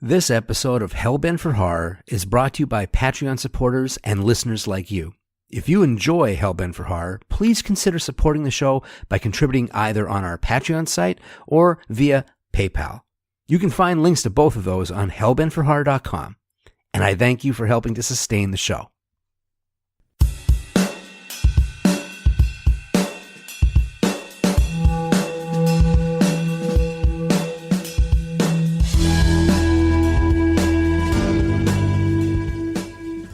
This episode of Hellbent for Horror is brought to you by Patreon supporters and listeners like you. If you enjoy Hellbent for Horror, please consider supporting the show by contributing either on our Patreon site or via PayPal. You can find links to both of those on hellbentforhorror.com. And I thank you for helping to sustain the show.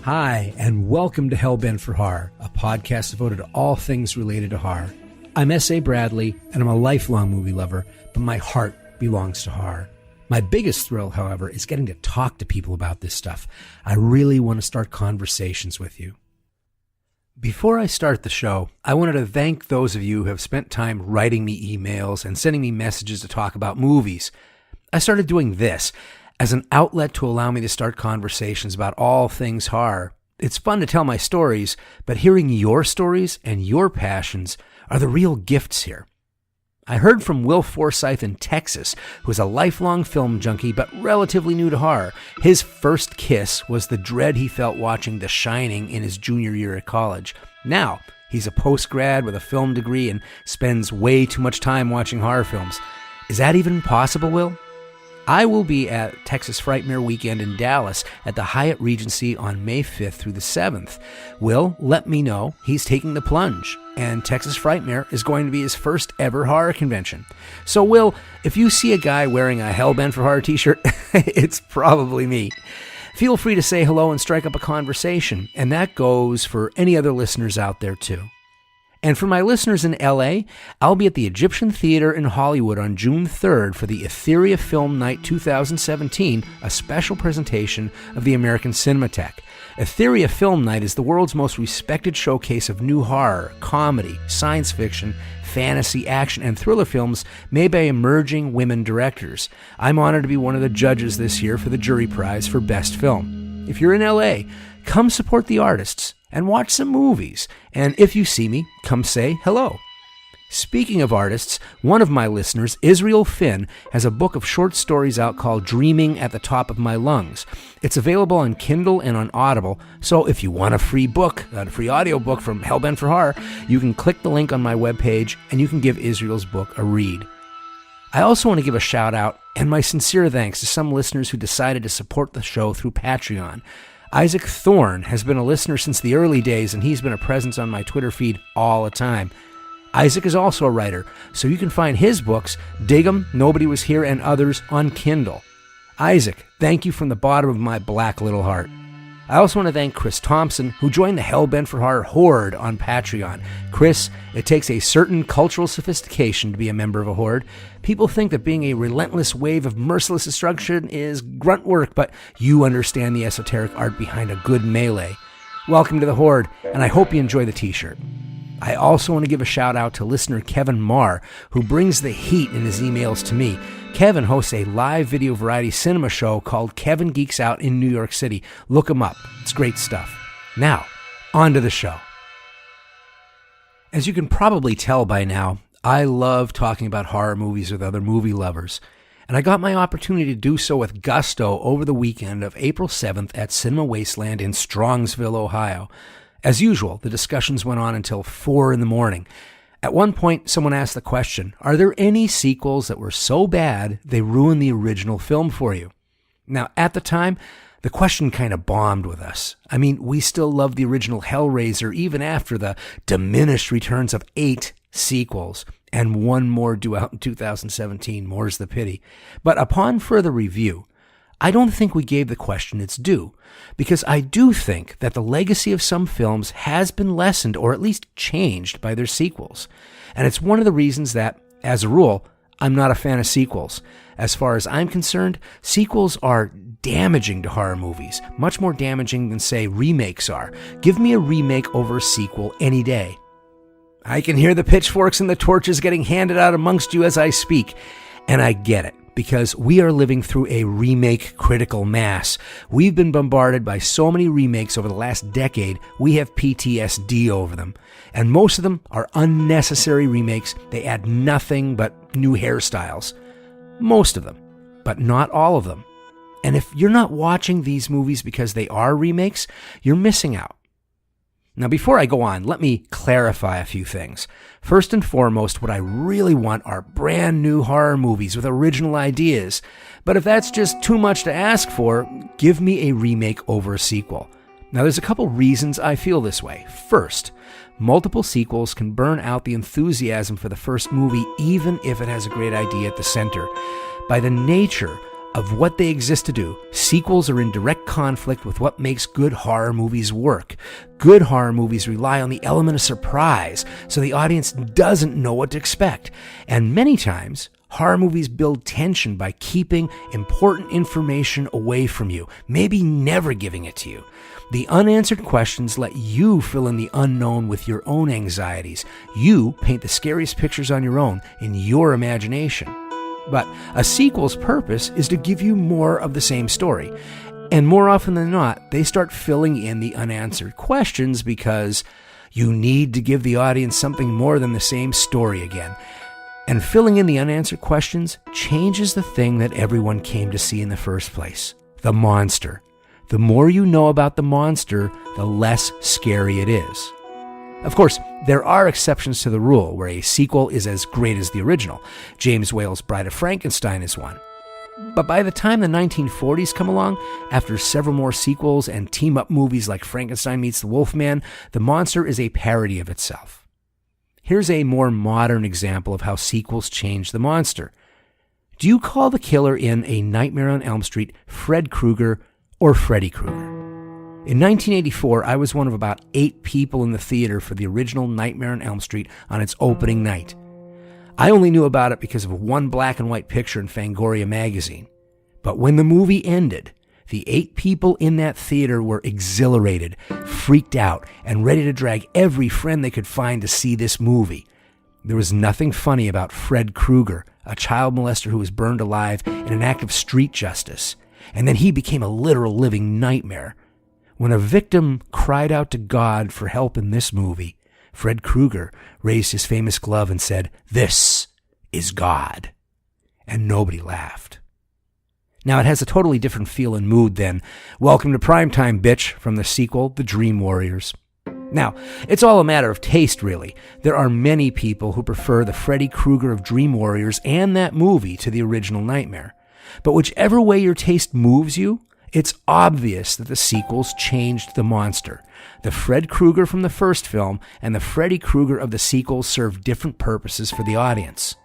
Hi, and welcome to Hellbent for Horror, a podcast devoted to all things related to horror. I'm S.A. Bradley, and I'm a lifelong movie lover, but my heart belongs to horror. My biggest thrill, however, is getting to talk to people about this stuff. I really want to start conversations with you. Before I start the show, I wanted to thank those of you who have spent time writing me emails and sending me messages to talk about movies. I started doing this as an outlet to allow me to start conversations about all things horror. It's fun to tell my stories, but hearing your stories and your passions are the real gifts here. I heard from Will Forsyth in Texas, who is a lifelong film junkie but relatively new to horror. His first kiss was the dread he felt watching The Shining in his junior year at college. Now, he's a post-grad with a film degree and spends way too much time watching horror films. Is that even possible, Will? I will be at Texas Frightmare Weekend in Dallas at the Hyatt Regency on May 5th through the 7th. Will let me know he's taking the plunge, and Texas Frightmare is going to be his first ever horror convention. So, Will, if you see a guy wearing a Hellbent for Horror t-shirt, it's probably me. Feel free to say hello and strike up a conversation, and that goes for any other listeners out there too. And for my listeners in LA, I'll be at the Egyptian Theater in Hollywood on June 3rd for the Etheria Film Night 2017, a special presentation of the American Cinematheque. Etheria Film Night is the world's most respected showcase of new horror, comedy, science fiction, fantasy, action, and thriller films made by emerging women directors. I'm honored to be one of the judges this year for the jury prize for Best Film. If you're in LA, come support the artists and watch some movies. And if you see me, come say hello. Speaking of artists, one of my listeners, Israel Finn, has a book of short stories out called Dreaming at the Top of My Lungs. It's available on Kindle and on Audible, so if you want a free book, a free audiobook from Hellbent for Horror, you can click the link on my webpage and you can give Israel's book a read. I also want to give a shout out and my sincere thanks to some listeners who decided to support the show through Patreon. Isaac Thorne has been a listener since the early days, and he's been a presence on my Twitter feed all the time. Isaac is also a writer, so you can find his books, Dig 'Em, Nobody Was Here, and others on Kindle. Isaac, thank you from the bottom of my black little heart. I also want to thank Chris Thompson, who joined the Hellbent for Horror Horde on Patreon. Chris, it takes a certain cultural sophistication to be a member of a horde. People think that being a relentless wave of merciless destruction is grunt work, but you understand the esoteric art behind a good melee. Welcome to the horde, and I hope you enjoy the t-shirt. I also want to give a shout out to listener Kevin Marr, who brings the heat in his emails to me. Kevin hosts a live video variety cinema show called Kevin Geeks Out in New York City. Look him up. It's great stuff. Now, on to the show. As you can probably tell by now, I love talking about horror movies with other movie lovers. And I got my opportunity to do so with gusto over the weekend of April 7th at Cinema Wasteland in Strongsville, Ohio. As usual, the discussions went on until 4 in the morning. At one point, someone asked the question, are there any sequels that were so bad they ruined the original film for you? Now, at the time, the question kind of bombed with us. I mean, we still love the original Hellraiser even after the diminished returns of 8 sequels, and one more due out in 2017, more's the pity. But upon further review, I don't think we gave the question its due, because I do think that the legacy of some films has been lessened or at least changed by their sequels. And it's one of the reasons that, as a rule, I'm not a fan of sequels. As far as I'm concerned, sequels are damaging to horror movies, much more damaging than, say, remakes are. Give me a remake over a sequel any day. I can hear the pitchforks and the torches getting handed out amongst you as I speak, and I get it. Because we are living through a remake critical mass. We've been bombarded by so many remakes over the last decade, we have PTSD over them. And most of them are unnecessary remakes. They add nothing but new hairstyles. Most of them, but not all of them. And if you're not watching these movies because they are remakes, you're missing out. Now, before I go on, let me clarify a few things. First and foremost, what I really want are brand new horror movies with original ideas. But if that's just too much to ask for, give me a remake over a sequel. Now, there's a couple reasons I feel this way. First, multiple sequels can burn out the enthusiasm for the first movie, even if it has a great idea at the center. By the nature of what they exist to do, sequels are in direct conflict with what makes good horror movies work. Good horror movies rely on the element of surprise, so the audience doesn't know what to expect. And many times, horror movies build tension by keeping important information away from you, maybe never giving it to you. The unanswered questions let you fill in the unknown with your own anxieties. You paint the scariest pictures on your own in your imagination. But a sequel's purpose is to give you more of the same story. And more often than not, they start filling in the unanswered questions because you need to give the audience something more than the same story again. And filling in the unanswered questions changes the thing that everyone came to see in the first place, the monster. The more you know about the monster, the less scary it is. Of course, there are exceptions to the rule where a sequel is as great as the original. James Whale's Bride of Frankenstein is one. But by the time the 1940s come along, after several more sequels and team-up movies like Frankenstein Meets the Wolfman, the monster is a parody of itself. Here's a more modern example of how sequels change the monster. Do you call the killer in A Nightmare on Elm Street Fred Krueger or Freddy Krueger? In 1984, I was one of about 8 people in the theater for the original Nightmare on Elm Street on its opening night. I only knew about it because of one black and white picture in Fangoria magazine. But when the movie ended, the 8 people in that theater were exhilarated, freaked out, and ready to drag every friend they could find to see this movie. There was nothing funny about Fred Krueger, a child molester who was burned alive in an act of street justice. And then he became a literal living nightmare. When a victim cried out to God for help in this movie, Fred Krueger raised his famous glove and said, "This is God." And nobody laughed. Now, it has a totally different feel and mood than Welcome to Primetime, Bitch from the sequel, The Dream Warriors. Now, it's all a matter of taste, really. There are many people who prefer the Freddy Krueger of Dream Warriors and that movie to the original Nightmare. But whichever way your taste moves you, it's obvious that the sequels changed the monster. The Fred Krueger from the first film and the Freddy Krueger of the sequel serve different purposes for the audience.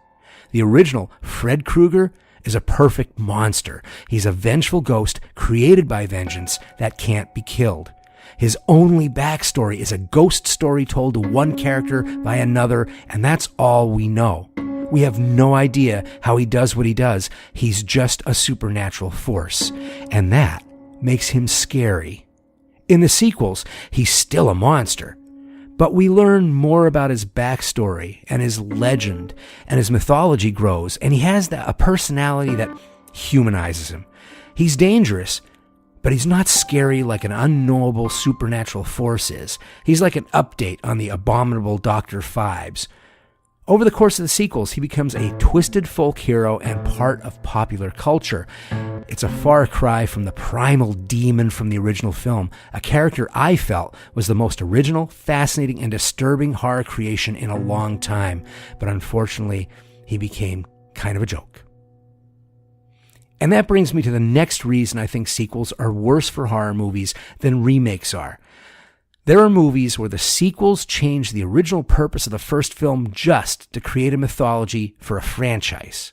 The original Fred Krueger is a perfect monster. He's a vengeful ghost created by vengeance that can't be killed. His only backstory is a ghost story told to one character by another, and that's all we know. We have no idea how he does what he does. He's just a supernatural force. And that makes him scary. In the sequels, he's still a monster. But we learn more about his backstory and his legend, and his mythology grows, and he has a personality that humanizes him. He's dangerous, but he's not scary like an unknowable supernatural force is. He's like an update on the abominable Dr. Phibes. Over the course of the sequels, he becomes a twisted folk hero and part of popular culture. It's a far cry from the primal demon from the original film, a character I felt was the most original, fascinating, and disturbing horror creation in a long time. But unfortunately, he became kind of a joke. And that brings me to the next reason I think sequels are worse for horror movies than remakes are. There are movies where the sequels change the original purpose of the first film just to create a mythology for a franchise.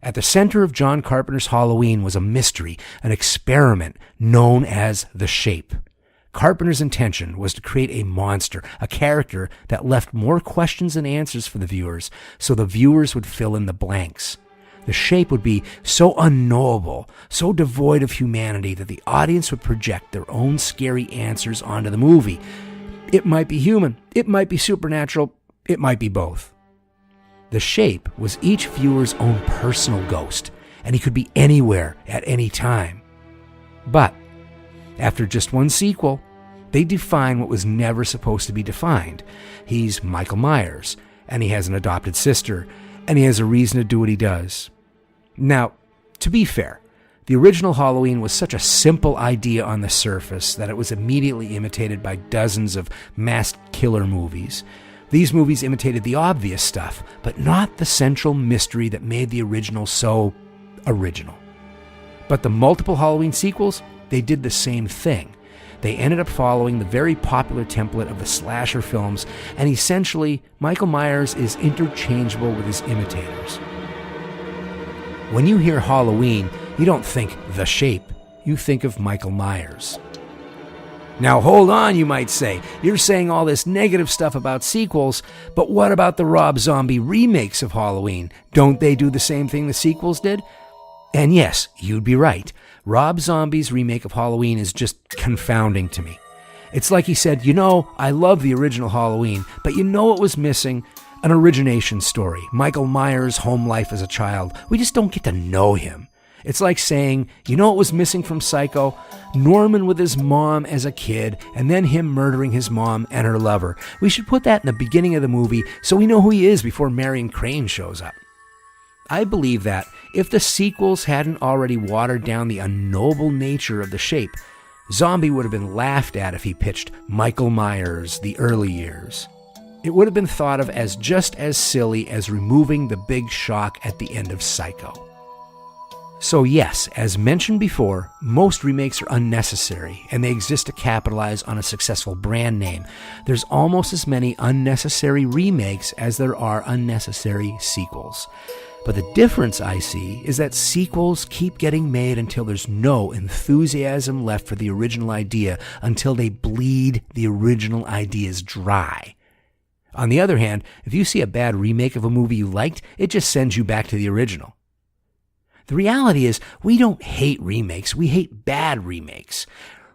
At the center of John Carpenter's Halloween was a mystery, an experiment known as The Shape. Carpenter's intention was to create a monster, a character that left more questions than answers for the viewers, so the viewers would fill in the blanks. The Shape would be so unknowable, so devoid of humanity that the audience would project their own scary answers onto the movie. It might be human, it might be supernatural, it might be both. The Shape was each viewer's own personal ghost, and he could be anywhere at any time. But after just one sequel, they define what was never supposed to be defined. He's Michael Myers, and he has an adopted sister, and he has a reason to do what he does. Now, to be fair, The original Halloween was such a simple idea on the surface that it was immediately imitated by dozens of masked killer movies. These movies imitated the obvious stuff, but not the central mystery that made the original so original. But the multiple Halloween sequels, they did the same thing. They ended up following the very popular template of the slasher films, and essentially, Michael Myers is interchangeable with his imitators. When you hear Halloween, you don't think The Shape, you think of Michael Myers. Now hold on, you might say. You're saying all this negative stuff about sequels, but what about the Rob Zombie remakes of Halloween? Don't they do the same thing the sequels did? And yes, you'd be right. Rob Zombie's remake of Halloween is just confounding to me. It's like he said, I love the original Halloween, but what was missing? An origination story. Michael Myers' home life as a child. We just don't get to know him. It's like saying, what was missing from Psycho? Norman with his mom as a kid, and then him murdering his mom and her lover. We should put that in the beginning of the movie so we know who he is before Marion Crane shows up. I believe that if the sequels hadn't already watered down the unknowable nature of The Shape, Zombie would have been laughed at if he pitched Michael Myers the early years. It would have been thought of as just as silly as removing the big shock at the end of Psycho. So yes, as mentioned before, most remakes are unnecessary, and they exist to capitalize on a successful brand name. There's almost as many unnecessary remakes as there are unnecessary sequels. But the difference I see is that sequels keep getting made until there's no enthusiasm left for the original idea, until they bleed the original ideas dry. On the other hand, if you see a bad remake of a movie you liked, it just sends you back to the original. The reality is, we don't hate remakes, we hate bad remakes.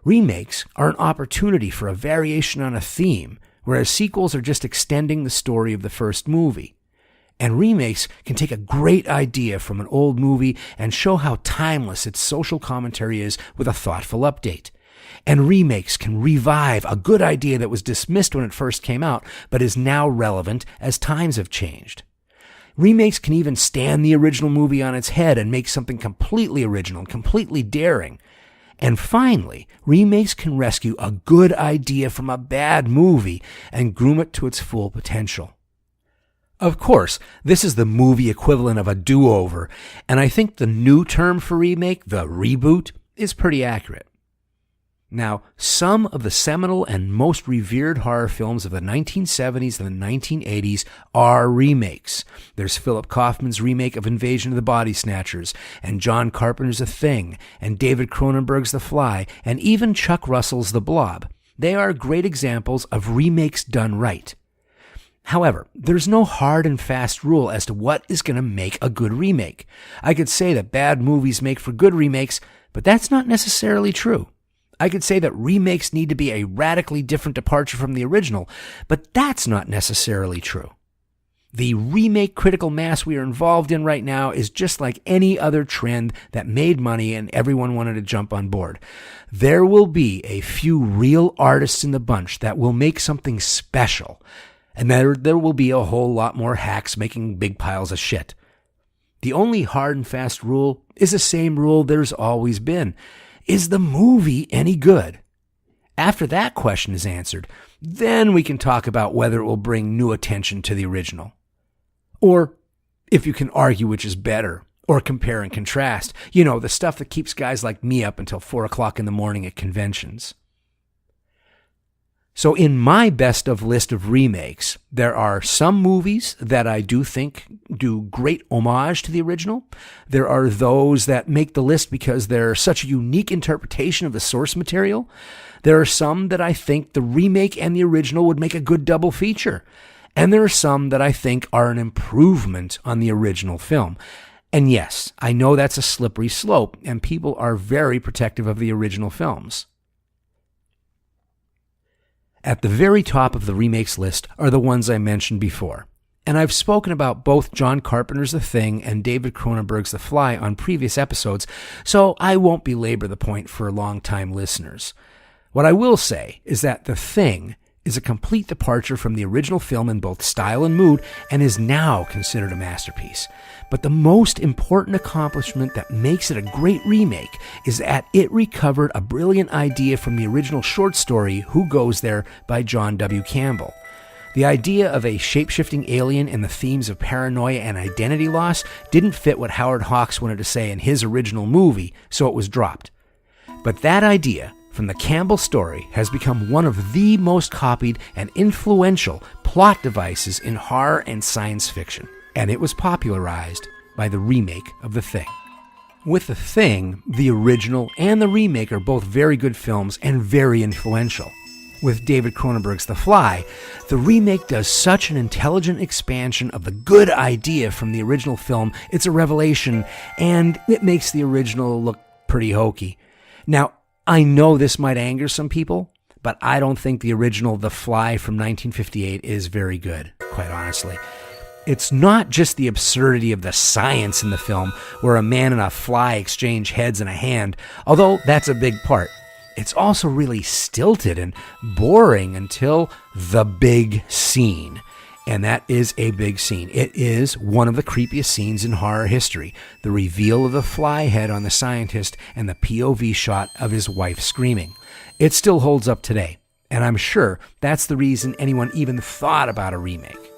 Remakes are an opportunity for a variation on a theme, whereas sequels are just extending the story of the first movie. And remakes can take a great idea from an old movie and show how timeless its social commentary is with a thoughtful update. And remakes can revive a good idea that was dismissed when it first came out, but is now relevant as times have changed. Remakes can even stand the original movie on its head and make something completely original and completely daring. And finally, remakes can rescue a good idea from a bad movie and groom it to its full potential. Of course, this is the movie equivalent of a do-over, and I think the new term for remake, the reboot, is pretty accurate. Now, some of the seminal and most revered horror films of the 1970s and the 1980s are remakes. There's Philip Kaufman's remake of Invasion of the Body Snatchers, and John Carpenter's The Thing, and David Cronenberg's The Fly, and even Chuck Russell's The Blob. They are great examples of remakes done right. However, there's no hard and fast rule as to what is going to make a good remake. I could say that bad movies make for good remakes, but that's not necessarily true. I could say that remakes need to be a radically different departure from the original, but that's not necessarily true. The remake critical mass we are involved in right now is just like any other trend that made money and everyone wanted to jump on board. There will be a few real artists in the bunch that will make something special, and there will be a whole lot more hacks making big piles of shit. The only hard and fast rule is the same rule there's always been. Is the movie any good? After that question is answered, then we can talk about whether it will bring new attention to the original. Or if you can argue which is better, or compare and contrast. The stuff that keeps guys like me up until 4 o'clock in the morning at conventions. So in my best of list of remakes, there are some movies that I do think do great homage to the original. There are those that make the list because they're such a unique interpretation of the source material. There are some that I think the remake and the original would make a good double feature. And there are some that I think are an improvement on the original film. And yes, I know that's a slippery slope, and people are very protective of the original films. At the very top of the remakes list are the ones I mentioned before. And I've spoken about both John Carpenter's The Thing and David Cronenberg's The Fly on previous episodes, so I won't belabor the point for long-time listeners. What I will say is that The Thing is a complete departure from the original film in both style and mood and is now considered a masterpiece. But the most important accomplishment that makes it a great remake is that it recovered a brilliant idea from the original short story Who Goes There by John W. Campbell. The idea of a shape-shifting alien and the themes of paranoia and identity loss didn't fit what Howard Hawks wanted to say in his original movie, so it was dropped. But that idea from the Campbell story has become one of the most copied and influential plot devices in horror and science fiction, and it was popularized by the remake of The Thing. With The Thing, the original and the remake are both very good films and very influential. With David Cronenberg's The Fly, the remake does such an intelligent expansion of the good idea from the original film, it's a revelation, and it makes the original look pretty hokey. Now, I know this might anger some people, but I don't think the original The Fly from 1958 is very good, quite honestly. It's not just the absurdity of the science in the film, where a man and a fly exchange heads and a hand, although that's a big part. It's also really stilted and boring until the big scene. And that is a big scene. It is one of the creepiest scenes in horror history. The reveal of the fly head on the scientist and the POV shot of his wife screaming. It still holds up today. And I'm sure that's the reason anyone even thought about a remake.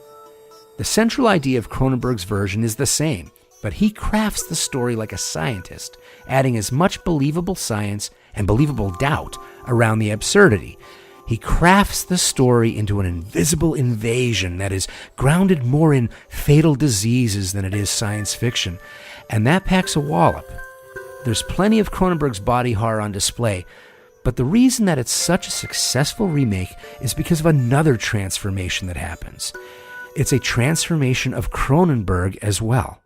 The central idea of Cronenberg's version is the same, but he crafts the story like a scientist, adding as much believable science and believable doubt around the absurdity. He crafts the story into an invisible invasion that is grounded more in fatal diseases than it is science fiction, and that packs a wallop. There's plenty of Cronenberg's body horror on display, but the reason that it's such a successful remake is because of another transformation that happens. It's a transformation of Cronenberg as well.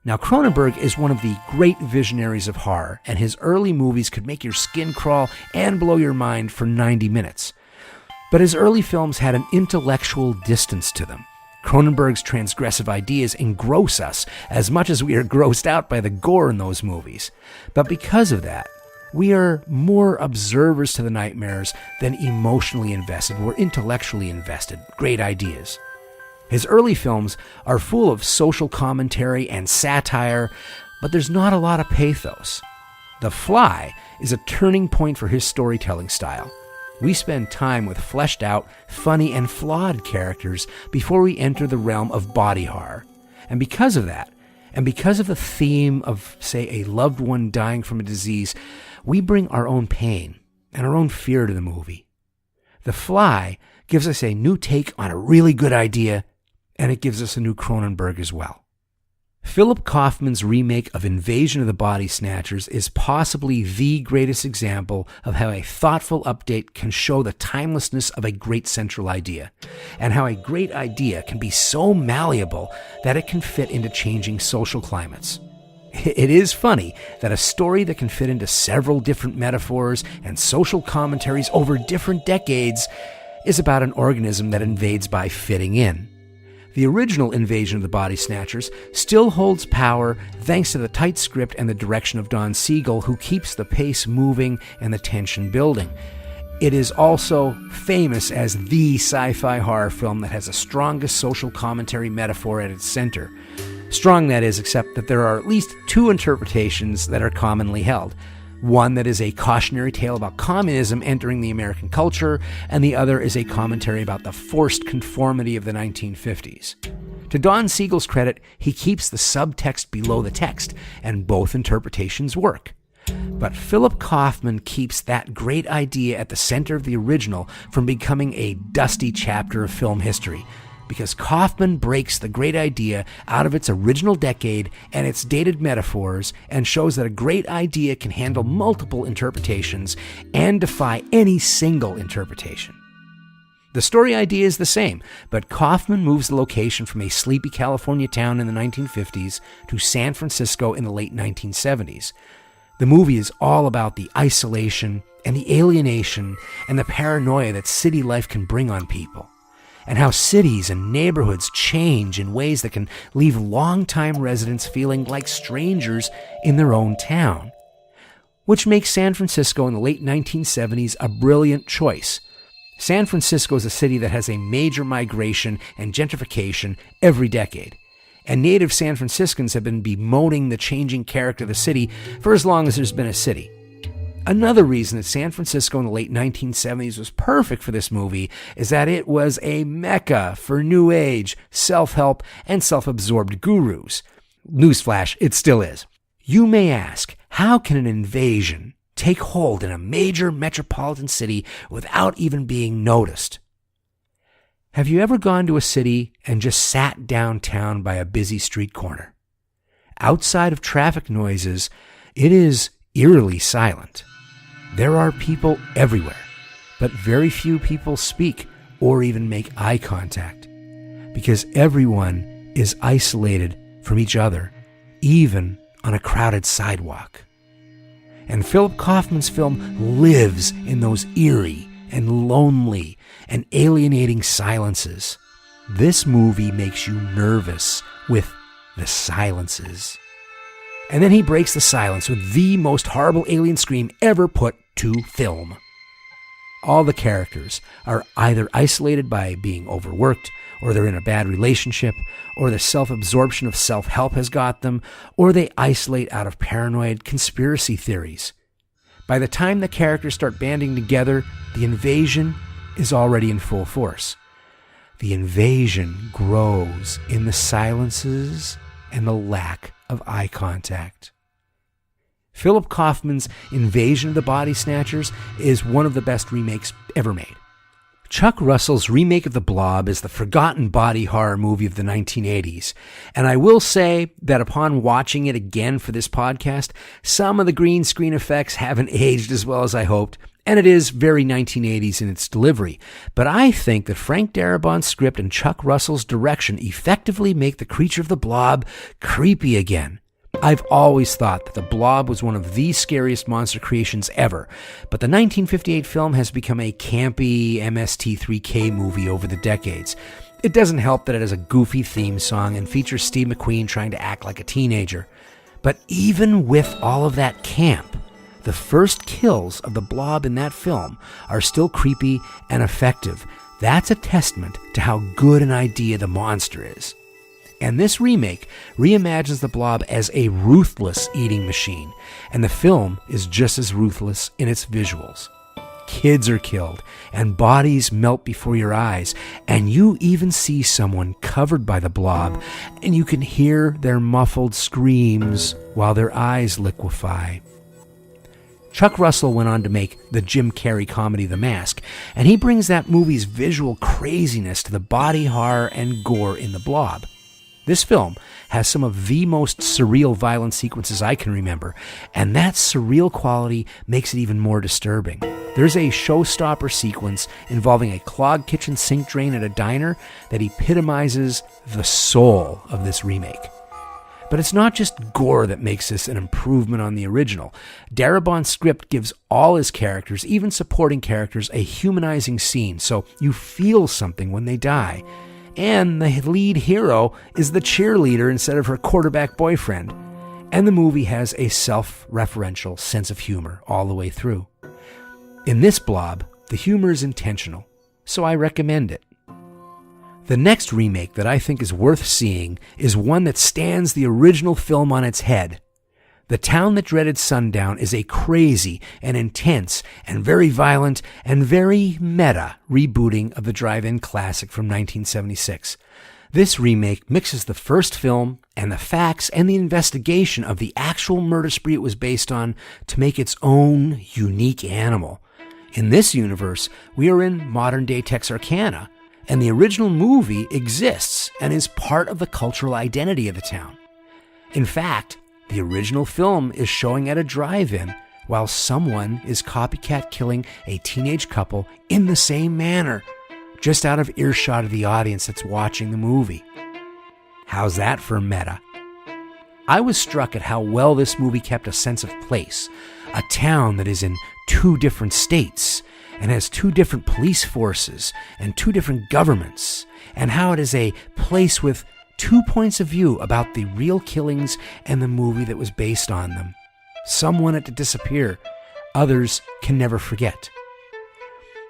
Now, Cronenberg is one of the great visionaries of horror, and his early movies could make your skin crawl and blow your mind for 90 minutes. But his early films had an intellectual distance to them. Cronenberg's transgressive ideas engross us as much as we are grossed out by the gore in those movies. But because of that, we are more observers to the nightmares than emotionally invested. We're intellectually invested. Great ideas. His early films are full of social commentary and satire, but there's not a lot of pathos. The Fly is a turning point for his storytelling style. We spend time with fleshed out, funny, and flawed characters before we enter the realm of body horror. And because of that, and because of the theme of, say, a loved one dying from a disease, we bring our own pain and our own fear to the movie. The Fly gives us a new take on a really good idea, and it gives us a new Cronenberg as well. Philip Kaufman's remake of Invasion of the Body Snatchers is possibly the greatest example of how a thoughtful update can show the timelessness of a great central idea, and how a great idea can be so malleable that it can fit into changing social climates. It is funny that a story that can fit into several different metaphors and social commentaries over different decades is about an organism that invades by fitting in. The original Invasion of the Body Snatchers still holds power thanks to the tight script and the direction of Don Siegel, who keeps the pace moving and the tension building. It is also famous as the sci-fi horror film that has the strongest social commentary metaphor at its center. Strong, that is, except that there are at least two interpretations that are commonly held. One that is a cautionary tale about communism entering the American culture, and the other is a commentary about the forced conformity of the 1950s. To Don Siegel's credit, he keeps the subtext below the text, and both interpretations work. But Philip Kaufman keeps that great idea at the center of the original from becoming a dusty chapter of film history, because Kaufman breaks the great idea out of its original decade and its dated metaphors and shows that a great idea can handle multiple interpretations and defy any single interpretation. The story idea is the same, but Kaufman moves the location from a sleepy California town in the 1950s to San Francisco in the late 1970s. The movie is all about the isolation and the alienation and the paranoia that city life can bring on people, and how cities and neighborhoods change in ways that can leave longtime residents feeling like strangers in their own town. Which makes San Francisco in the late 1970s a brilliant choice. San Francisco is a city that has a major migration and gentrification every decade, and native San Franciscans have been bemoaning the changing character of the city for as long as there's been a city. Another reason that San Francisco in the late 1970s was perfect for this movie is that it was a mecca for new age, self-help, and self-absorbed gurus. Newsflash, it still is. You may ask, how can an invasion take hold in a major metropolitan city without even being noticed? Have you ever gone to a city and just sat downtown by a busy street corner? Outside of traffic noises, it is eerily silent. There are people everywhere, but very few people speak or even make eye contact, because everyone is isolated from each other, even on a crowded sidewalk. And Philip Kaufman's film lives in those eerie and lonely and alienating silences. This movie makes you nervous with the silences. And then he breaks the silence with the most horrible alien scream ever put to film. All the characters are either isolated by being overworked, or they're in a bad relationship, or the self-absorption of self-help has got them, or they isolate out of paranoid conspiracy theories. By the time the characters start banding together, the invasion is already in full force. The invasion grows in the silences and the lack of eye contact. Philip Kaufman's Invasion of the Body Snatchers is one of the best remakes ever made. Chuck Russell's remake of The Blob is the forgotten body horror movie of the 1980s, and I will say that upon watching it again for this podcast, some of the green screen effects haven't aged as well as I hoped, and it is very 1980s in its delivery. But I think that Frank Darabont's script and Chuck Russell's direction effectively make the creature of the Blob creepy again. I've always thought that the Blob was one of the scariest monster creations ever, but the 1958 film has become a campy MST3K movie over the decades. It doesn't help that it has a goofy theme song and features Steve McQueen trying to act like a teenager. But even with all of that camp, the first kills of the Blob in that film are still creepy and effective. That's a testament to how good an idea the monster is. And this remake reimagines the Blob as a ruthless eating machine, and the film is just as ruthless in its visuals. Kids are killed, and bodies melt before your eyes, and you even see someone covered by the Blob, and you can hear their muffled screams while their eyes liquefy. Chuck Russell went on to make the Jim Carrey comedy The Mask, and he brings that movie's visual craziness to the body horror and gore in the Blob. This film has some of the most surreal violent sequences I can remember, and that surreal quality makes it even more disturbing. There's a showstopper sequence involving a clogged kitchen sink drain at a diner that epitomizes the soul of this remake. But it's not just gore that makes this an improvement on the original. Darabont's script gives all his characters, even supporting characters, a humanizing scene, so you feel something when they die. And the lead hero is the cheerleader instead of her quarterback boyfriend. And the movie has a self-referential sense of humor all the way through. In this Blob, the humor is intentional, so I recommend it. The next remake that I think is worth seeing is one that stands the original film on its head. The Town That Dreaded Sundown is a crazy and intense and very violent and very meta rebooting of the drive-in classic from 1976. This remake mixes the first film and the facts and the investigation of the actual murder spree it was based on to make its own unique animal. In this universe, we are in modern-day Texarkana, and the original movie exists and is part of the cultural identity of the town. In fact, the original film is showing at a drive-in while someone is copycat killing a teenage couple in the same manner, just out of earshot of the audience that's watching the movie. How's that for meta? I was struck at how well this movie kept a sense of place, a town that is in 2 different states and has 2 different police forces and 2 different governments, and how it is a place with 2 points of view about the real killings and the movie that was based on them. Some want it to disappear. Others can never forget.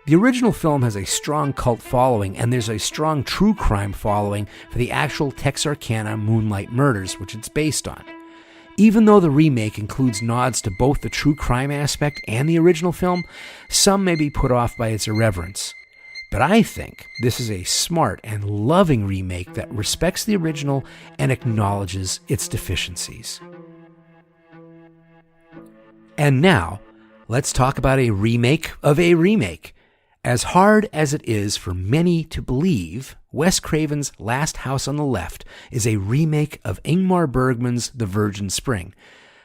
The original film has a strong cult following, and there's a strong true crime following for the actual Texarkana Moonlight Murders, which it's based on. Even though the remake includes nods to both the true crime aspect and the original film, some may be put off by its irreverence. But I think this is a smart and loving remake that respects the original and acknowledges its deficiencies. And now, let's talk about a remake of a remake. As hard as it is for many to believe, Wes Craven's Last House on the Left is a remake of Ingmar Bergman's The Virgin Spring.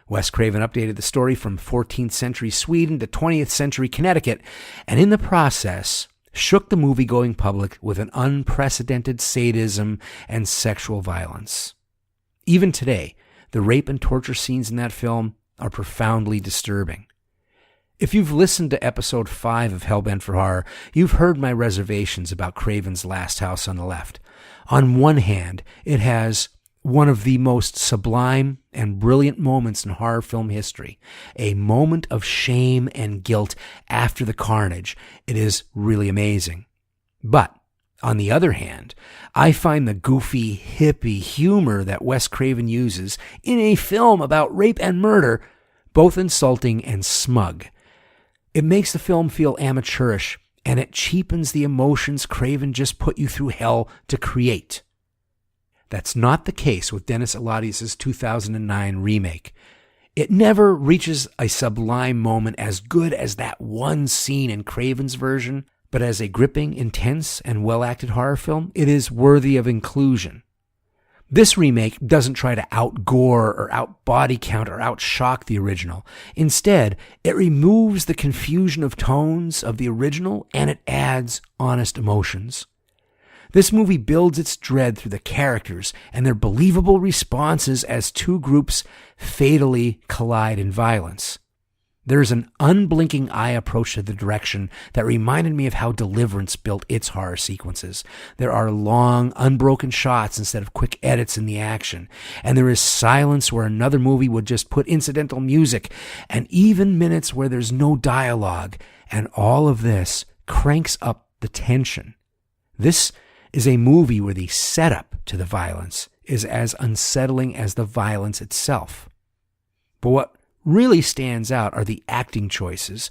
Wes Craven updated the story from 14th century Sweden to 20th century Connecticut, and in the process, shook the movie-going public with an unprecedented sadism and sexual violence. Even today, the rape and torture scenes in that film are profoundly disturbing. If you've listened to episode 5 of Hellbent for Horror, you've heard my reservations about Craven's Last House on the Left. On one hand, it has one of the most sublime and brilliant moments in horror film history, a moment of shame and guilt after the carnage. It is really amazing. But, on the other hand, I find the goofy, hippie humor that Wes Craven uses in a film about rape and murder both insulting and smug. It makes the film feel amateurish, and it cheapens the emotions Craven just put you through hell to create. That's not the case with Dennis Eladius' 2009 remake. It never reaches a sublime moment as good as that one scene in Craven's version, but as a gripping, intense, and well-acted horror film, it is worthy of inclusion. This remake doesn't try to out-gore or out-body count or out-shock the original. Instead, it removes the confusion of tones of the original and it adds honest emotions. This movie builds its dread through the characters and their believable responses as two groups fatally collide in violence. There's an unblinking eye approach to the direction that reminded me of how Deliverance built its horror sequences. There are long, unbroken shots instead of quick edits in the action, and there is silence where another movie would just put incidental music, and even minutes where there's no dialogue, and all of this cranks up the tension. This is a movie where the setup to the violence is as unsettling as the violence itself. But what really stands out are the acting choices.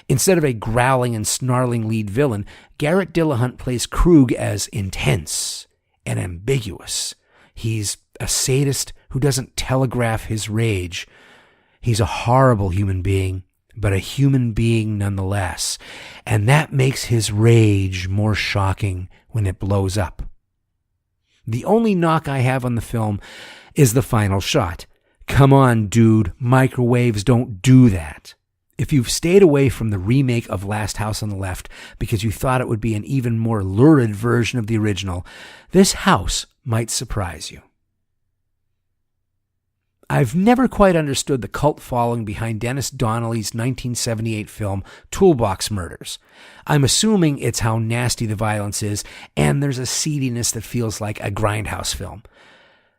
Instead of a growling and snarling lead villain, Garrett Dillahunt plays Krug as intense and ambiguous. He's a sadist who doesn't telegraph his rage. He's a horrible human being, but a human being nonetheless. And that makes his rage more shocking when it blows up. The only knock I have on the film is the final shot. Come on, dude, microwaves don't do that. If you've stayed away from the remake of Last House on the Left because you thought it would be an even more lurid version of the original, this house might surprise you. I've never quite understood the cult following behind Dennis Donnelly's 1978 film Toolbox Murders. I'm assuming it's how nasty the violence is, and there's a seediness that feels like a grindhouse film.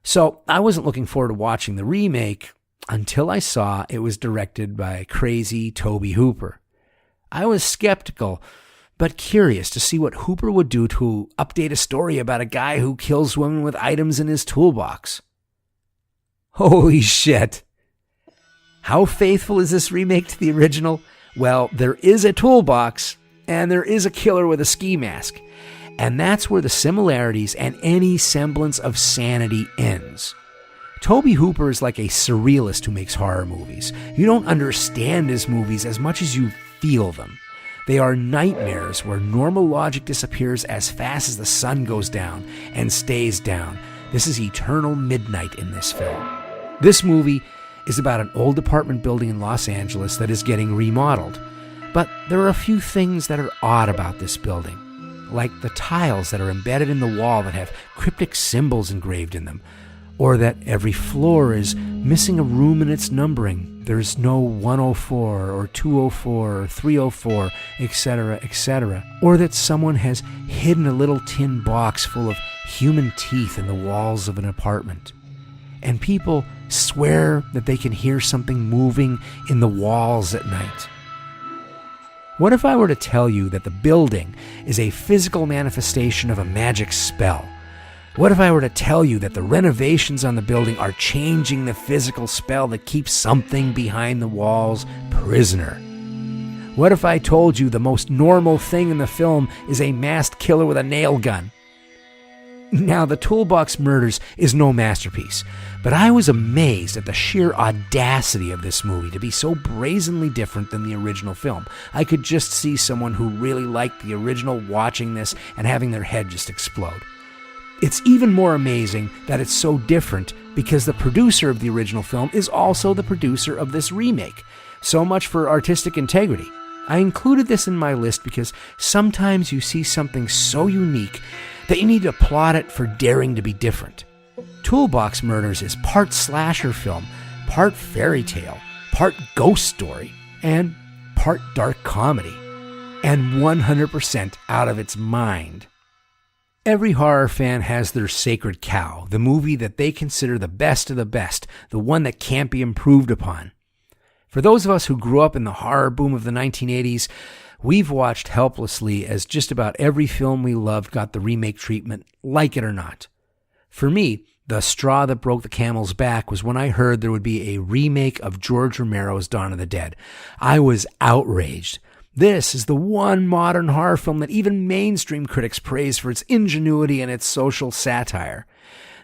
So I wasn't looking forward to watching the remake until I saw it was directed by crazy Tobe Hooper. I was skeptical, but curious to see what Hooper would do to update a story about a guy who kills women with items in his toolbox. Holy shit. How faithful is this remake to the original? Well, there is a toolbox, and there is a killer with a ski mask. And that's where the similarities and any semblance of sanity ends. Tobe Hooper is like a surrealist who makes horror movies. You don't understand his movies as much as you feel them. They are nightmares where normal logic disappears as fast as the sun goes down and stays down. This is eternal midnight in this film. This movie is about an old apartment building in Los Angeles that is getting remodeled. But there are a few things that are odd about this building, like the tiles that are embedded in the wall that have cryptic symbols engraved in them, or that every floor is missing a room in its numbering. There's no 104 or 204 or 304, etc., etc. Or that someone has hidden a little tin box full of human teeth in the walls of an apartment. And people swear that they can hear something moving in the walls at night. What if I were to tell you that the building is a physical manifestation of a magic spell? What if I were to tell you that the renovations on the building are changing the physical spell that keeps something behind the walls prisoner? What if I told you the most normal thing in the film is a masked killer with a nail gun? Now, The Toolbox Murders is no masterpiece, but I was amazed at the sheer audacity of this movie to be so brazenly different than the original film. I could just see someone who really liked the original watching this and having their head just explode. It's even more amazing that it's so different because the producer of the original film is also the producer of this remake. So much for artistic integrity. I included this in my list because sometimes you see something so unique that you need to applaud it for daring to be different. Toolbox Murders is part slasher film, part fairy tale, part ghost story, and part dark comedy, and 100% out of its mind. Every horror fan has their sacred cow, the movie that they consider the best of the best, the one that can't be improved upon. For those of us who grew up in the horror boom of the 1980s, we've watched helplessly as just about every film we loved got the remake treatment, like it or not. For me, the straw that broke the camel's back was when I heard there would be a remake of George Romero's Dawn of the Dead. I was outraged. This is the one modern horror film that even mainstream critics praise for its ingenuity and its social satire.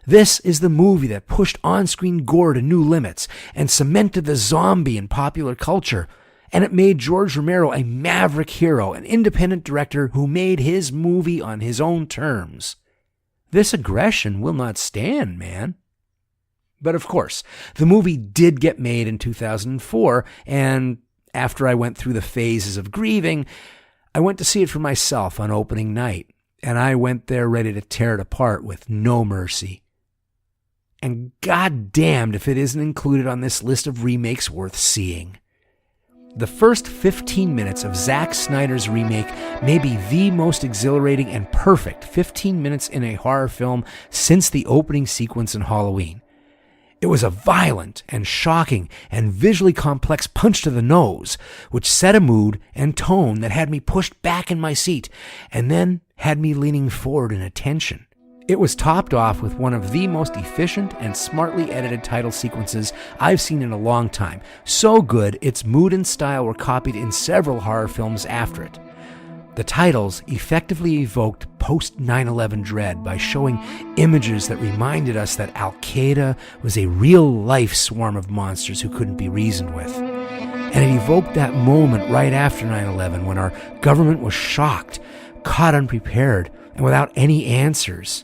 This is the movie that pushed on-screen gore to new limits and cemented the zombie in popular culture. And it made George Romero a maverick hero, an independent director who made his movie on his own terms. This aggression will not stand, man. But of course, the movie did get made in 2004, and after I went through the phases of grieving, I went to see it for myself on opening night, and I went there ready to tear it apart with no mercy. And goddamned if it isn't included on this list of remakes worth seeing. The first 15 minutes of Zack Snyder's remake may be the most exhilarating and perfect 15 minutes in a horror film since the opening sequence in Halloween. It was a violent and shocking and visually complex punch to the nose, which set a mood and tone that had me pushed back in my seat and then had me leaning forward in attention. It was topped off with one of the most efficient and smartly edited title sequences I've seen in a long time. So good, its mood and style were copied in several horror films after it. The titles effectively evoked post-9/11 dread by showing images that reminded us that Al-Qaeda was a real-life swarm of monsters who couldn't be reasoned with. And it evoked that moment right after 9/11 when our government was shocked, caught unprepared, and without any answers.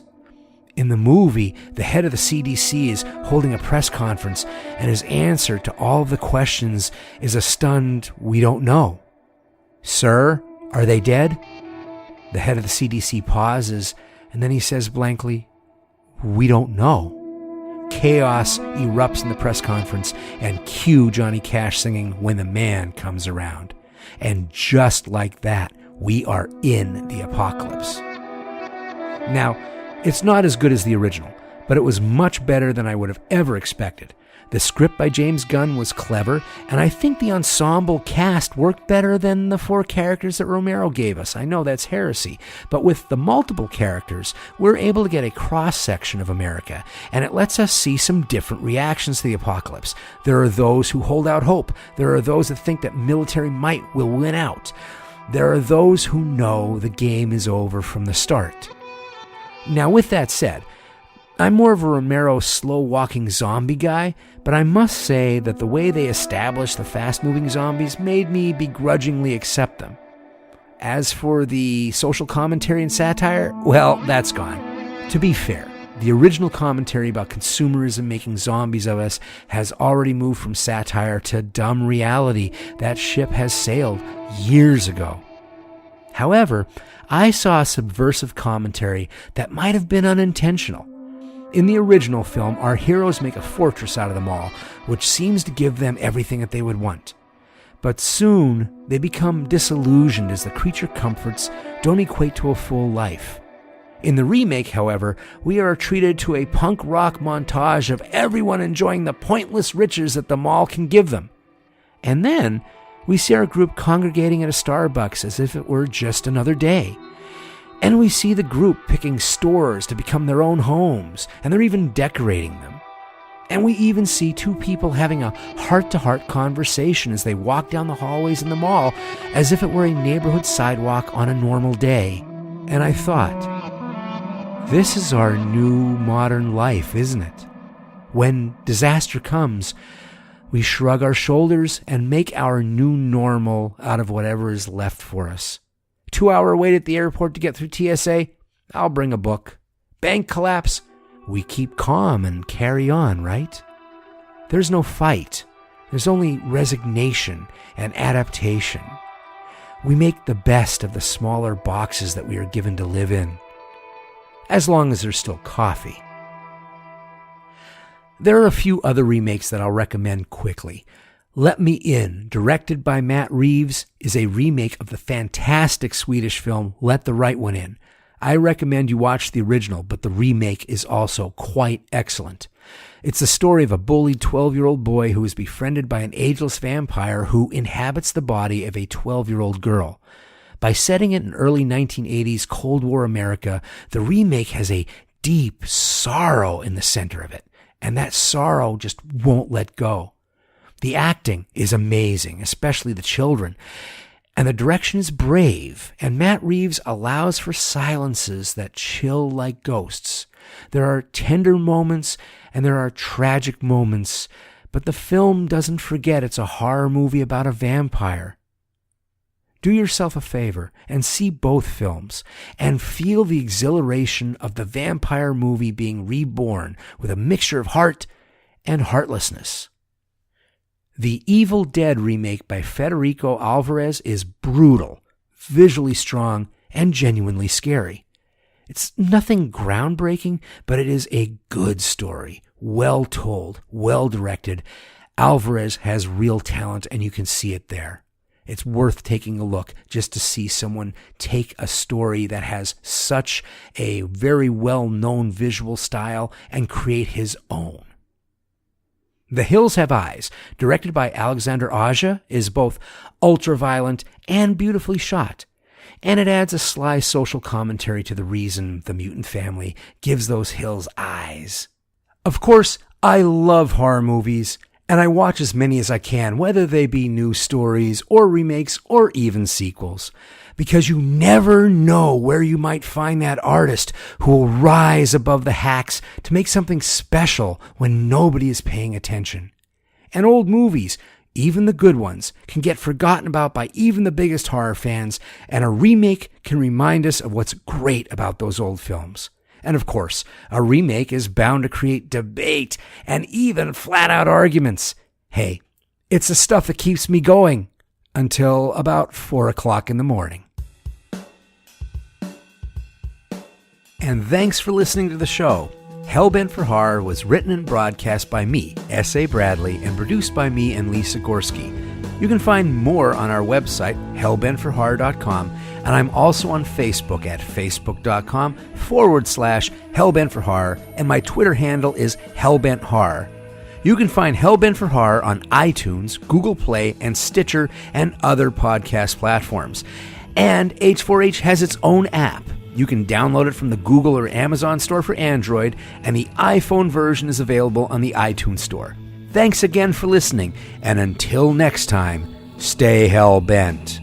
In the movie, the head of the CDC is holding a press conference, and his answer to all of the questions is a stunned, "We don't know." "Sir, are they dead?" The head of the CDC pauses, and then he says blankly, "We don't know." Chaos erupts in the press conference, and cue Johnny Cash singing "When the Man Comes Around." And just like that, we are in the apocalypse. Now, it's not as good as the original, but it was much better than I would have ever expected. The script by James Gunn was clever, and I think the ensemble cast worked better than the 4 characters that Romero gave us. I know that's heresy, but with the multiple characters, we're able to get a cross-section of America, and it lets us see some different reactions to the apocalypse. There are those who hold out hope. There are those that think that military might will win out. There are those who know the game is over from the start. Now, with that said, I'm more of a Romero slow-walking zombie guy, but I must say that the way they established the fast-moving zombies made me begrudgingly accept them. As for the social commentary and satire, well, that's gone. To be fair, the original commentary about consumerism making zombies of us has already moved from satire to dumb reality. That ship has sailed years ago. However, I saw a subversive commentary that might have been unintentional. In the original film, our heroes make a fortress out of the mall, which seems to give them everything that they would want. But soon, they become disillusioned as the creature comforts don't equate to a full life. In the remake, however, we are treated to a punk rock montage of everyone enjoying the pointless riches that the mall can give them. And then, We see our group congregating at a Starbucks as if it were just another day. And we see the group picking stores to become their own homes, and they're even decorating them. And we even see two people having a heart-to-heart conversation as they walk down the hallways in the mall as if it were a neighborhood sidewalk on a normal day. And I thought, this is our new modern life, isn't it? When disaster comes, we shrug our shoulders and make our new normal out of whatever is left for us. 2-hour wait at the airport to get through TSA? I'll bring a book. Bank collapse? We keep calm and carry on, right? There's no fight. There's only resignation and adaptation. We make the best of the smaller boxes that we are given to live in, as long as there's still coffee. There are a few other remakes that I'll recommend quickly. Let Me In, directed by Matt Reeves, is a remake of the fantastic Swedish film Let the Right One In. I recommend you watch the original, but the remake is also quite excellent. It's the story of a bullied 12-year-old boy who is befriended by an ageless vampire who inhabits the body of a 12-year-old girl. By setting it in early 1980s Cold War America, the remake has a deep sorrow in the center of it, and that sorrow just won't let go. The acting is amazing, especially the children. And the direction is brave, and Matt Reeves allows for silences that chill like ghosts. There are tender moments, and there are tragic moments, but the film doesn't forget it's a horror movie about a vampire. Do yourself a favor and see both films, and feel the exhilaration of the vampire movie being reborn with a mixture of heart and heartlessness. The Evil Dead remake by Federico Alvarez is brutal, visually strong, and genuinely scary. It's nothing groundbreaking, but it is a good story, well told, well directed. Alvarez has real talent, and you can see it there. It's worth taking a look just to see someone take a story that has such a very well-known visual style and create his own. The Hills Have Eyes, directed by Alexander Aja, is both ultra-violent and beautifully shot, and it adds a sly social commentary to the reason the mutant family gives those hills eyes. Of course, I love horror movies, and I watch as many as I can, whether they be new stories or remakes or even sequels, because you never know where you might find that artist who will rise above the hacks to make something special when nobody is paying attention. And old movies, even the good ones, can get forgotten about by even the biggest horror fans, and a remake can remind us of what's great about those old films. And of course, a remake is bound to create debate and even flat-out arguments. Hey, it's the stuff that keeps me going until about 4 o'clock in the morning. And thanks for listening to the show. Hellbent for Horror was written and broadcast by me, S.A. Bradley, and produced by me and Lisa Gorski. You can find more on our website, hellbentforhorror.com, and I'm also on Facebook at facebook.com/hellbentforhorror, and my Twitter handle is hellbenthorror. You can find Hellbent for Horror on iTunes, Google Play, and Stitcher, and other podcast platforms. And H4H has its own app. You can download it from the Google or Amazon store for Android, and the iPhone version is available on the iTunes store. Thanks again for listening, and until next time, stay hellbent.